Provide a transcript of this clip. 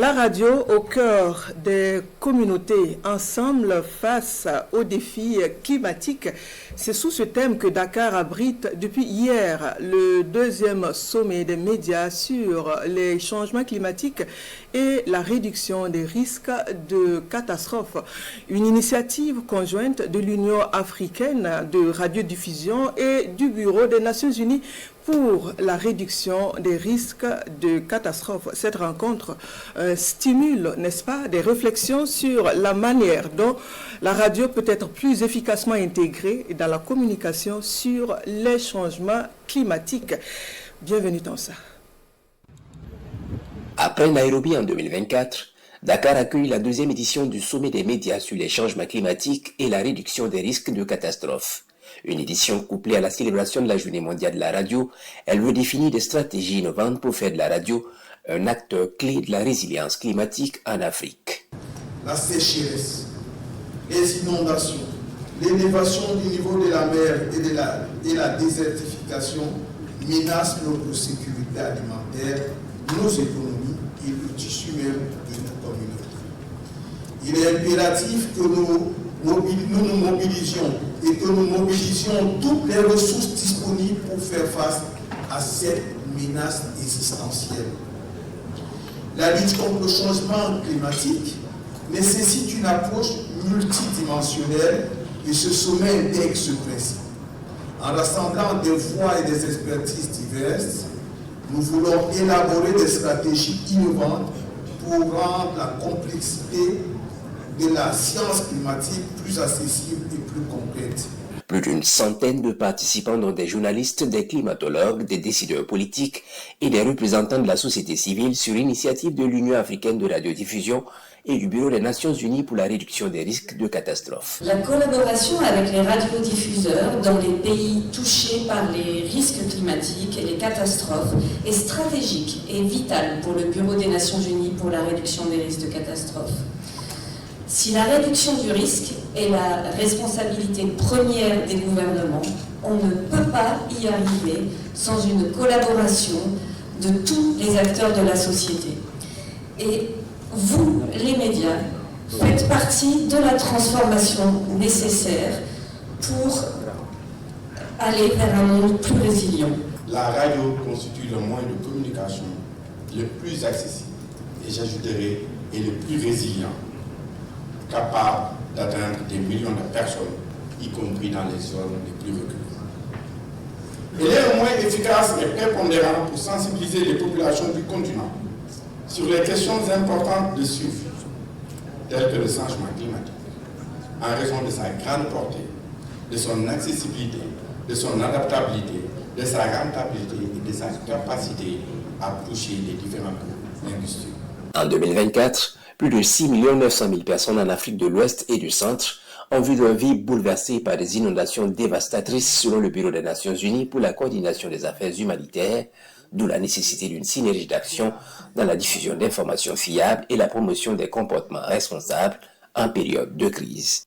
La radio au cœur des communautés, ensemble face aux défis climatiques. C'est sous ce thème que Dakar abrite depuis hier le deuxième sommet des médias sur les changements climatiques et la réduction des risques de catastrophes. Une initiative conjointe de l'Union africaine de radiodiffusion et du Bureau des Nations Unies pour la réduction des risques de catastrophes. Cette rencontre stimule, n'est-ce pas, des réflexions sur la manière dont la radio peut être plus efficacement intégrée dans la communication sur les changements climatiques. Bienvenue dans ça. Après Nairobi en 2024, Dakar accueille la deuxième édition du sommet des médias sur les changements climatiques et la réduction des risques de catastrophes. Une édition couplée à la célébration de la Journée mondiale de la radio, elle veut définir des stratégies innovantes pour faire de la radio un acteur clé de la résilience climatique en Afrique. La sécheresse, les inondations, l'élévation du niveau de la mer et la désertification menacent notre sécurité alimentaire, nos économies et le tissu même de nos communautés. Il est impératif que nous nous mobilisions et que nous mobilisions toutes les ressources disponibles pour faire face à cette menace existentielle. La lutte contre le changement climatique nécessite une approche multidimensionnelle et ce sommet intègre ce principe. En rassemblant des voix et des expertises diverses, nous voulons élaborer des stratégies innovantes pour rendre la complexité de la science climatique plus accessible et plus concrète. Plus d'une centaine de participants, dont des journalistes, des climatologues, des décideurs politiques et des représentants de la société civile, sur l'initiative de l'Union africaine de radiodiffusion et du Bureau des Nations Unies pour la réduction des risques de catastrophes. La collaboration avec les radiodiffuseurs dans les pays touchés par les risques climatiques et les catastrophes est stratégique et vitale pour le Bureau des Nations Unies pour la réduction des risques de catastrophes. Si la réduction du risque est la responsabilité première des gouvernements, on ne peut pas y arriver sans une collaboration de tous les acteurs de la société. Et vous, les médias, faites partie de la transformation nécessaire pour aller vers un monde plus résilient. La radio constitue le moyen de communication le plus accessible et j'ajouterai et le plus résilient, capable d'atteindre des millions de personnes, y compris dans les zones les plus reculées. Il est un moyen efficace et prépondérant pour sensibiliser les populations du continent sur les questions importantes de survie, telles que le changement climatique, en raison de sa grande portée, de son accessibilité, de son adaptabilité, de sa rentabilité et de sa capacité à toucher les différents groupes industriels. En 2024, plus de 6 900 000 personnes en Afrique de l'Ouest et du Centre ont vu leur vie bouleversée par des inondations dévastatrices selon le Bureau des Nations Unies pour la coordination des affaires humanitaires, d'où la nécessité d'une synergie d'action dans la diffusion d'informations fiables et la promotion des comportements responsables en période de crise.